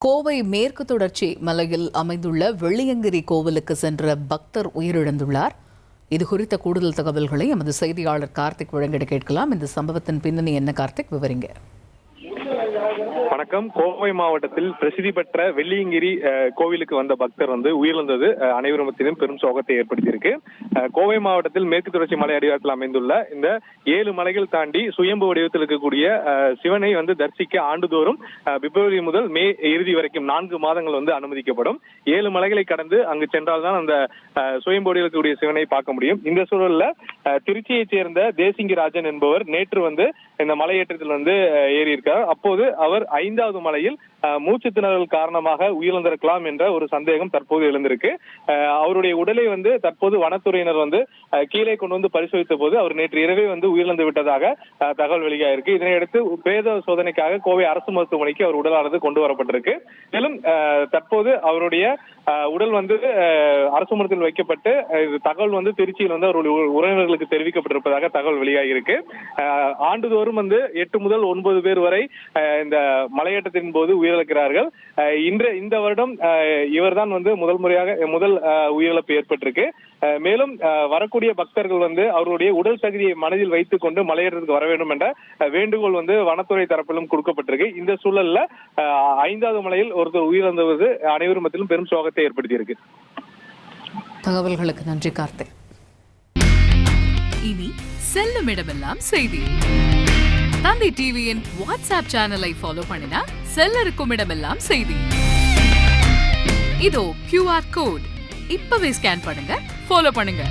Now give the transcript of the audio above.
கோவை மேற்கு தொடர்ச்சி மலையில் அமைந்துள்ள வெள்ளியங்கிரி கோவிலுக்கு சென்ற பக்தர் உயிரிழந்துள்ளார். இது குறித்த கூடுதல் தகவல்களை எமது செய்தியாளர் கார்த்திக் வழங்கிட கேட்கலாம். இந்த சம்பவத்தின் பின்னணி என்ன கார்த்திக், விவரிங்க. வணக்கம். கோவை மாவட்டத்தில் பிரசித்தி பெற்ற வெள்ளியங்கிரி கோவிலுக்கு வந்த பக்தர் உயிரிழந்தது அனைவரும் மத்தியிலும் பெரும் சோகத்தை ஏற்படுத்தியிருக்கு. கோவை மாவட்டத்தில் மேற்கு தொடர்ச்சி மலை அடிவாரத்தில் அமைந்துள்ள இந்த 7 மலைகள் தாண்டி சுயம்பு வடிவத்தில் இருக்கக்கூடிய சிவனை தரிசிக்க ஆண்டுதோறும் பிப்ரவரி முதல் மே இறுதி வரைக்கும் 4 மாதங்கள் அனுமதிக்கப்படும். 7 மலைகளை கடந்து அங்கு சென்றால்தான் அந்த சுயம்பு வடிவில் இருக்கக்கூடிய சிவனை பார்க்க முடியும். இந்த சூழல்ல திருச்சியைச் சேர்ந்த தேசிங்கிராஜன் என்பவர் நேற்று இந்த மலையேற்றத்தில் ஏறி இருக்கார். அப்போது அவர் 5வது மலையில் மூச்சு திணறல் காரணமாக உயிரிழந்திருக்கலாம் என்ற ஒரு சந்தேகம் தற்போது எழுந்திருக்கு. அவருடைய உடலை தற்போது வனத்துறையினர் கீழே கொண்டு பரிசோதித்த போது அவர் நேற்று இரவே உயிரிழந்து விட்டதாக தகவல் வெளியாயிருக்கு. இதனையடுத்து பிரேத சோதனைக்காக கோவை அரசு மருத்துவமனைக்கு அவர் உடலானது கொண்டு வரப்பட்டிருக்கு. மேலும் தற்போது அவருடைய உடல் அரசு மருத்துவத்தில் வைக்கப்பட்டு தகவல் திருச்சியில் அவருடைய உறவினர்களுக்கு தெரிவிக்கப்பட்டிருப்பதாக தகவல் வெளியாகியிருக்கு. ஆண்டுதோறும் 8 முதல் 9 பேர் வரை இந்த மலையேற்றத்தின் போது உயிரிழக்கிறார்கள். இந்த வருடம் இவர்தான் முதல் உயிரிழப்பு ஏற்பட்டிருக்கு. மேலும் வரக்கூடிய பக்தர்கள் அவருடைய உடல் தகுதியை மனதில் வைத்துக் கொண்டு மலையேற்றத்துக்கு வர வேண்டும் என்ற வேண்டுகோள் வனத்துறை தரப்பிலும் கொடுக்கப்பட்டிருக்கு. இந்த சூழல்ல 5வது மலையில் ஒருத்தர் உயிரிழந்தது அனைவரும் மத்தியிலும் பெரும் சோகத்தை ஏற்படுத்தியிருக்கு. தகவல்களுக்கு நன்றி கார்த்திக். இனி செல்லும் இடமெல்லாம் செய்தி. தந்தை டிவியின் வாட்ஸ்அப் சேனலை ஃபாலோ பண்ணினா செல்ல இருக்கும் இடமெல்லாம் செய்தி. இதோ QR கோட் இப்பவே ஸ்கேன் பண்ணுங்க, ஃபாலோ பண்ணுங்க.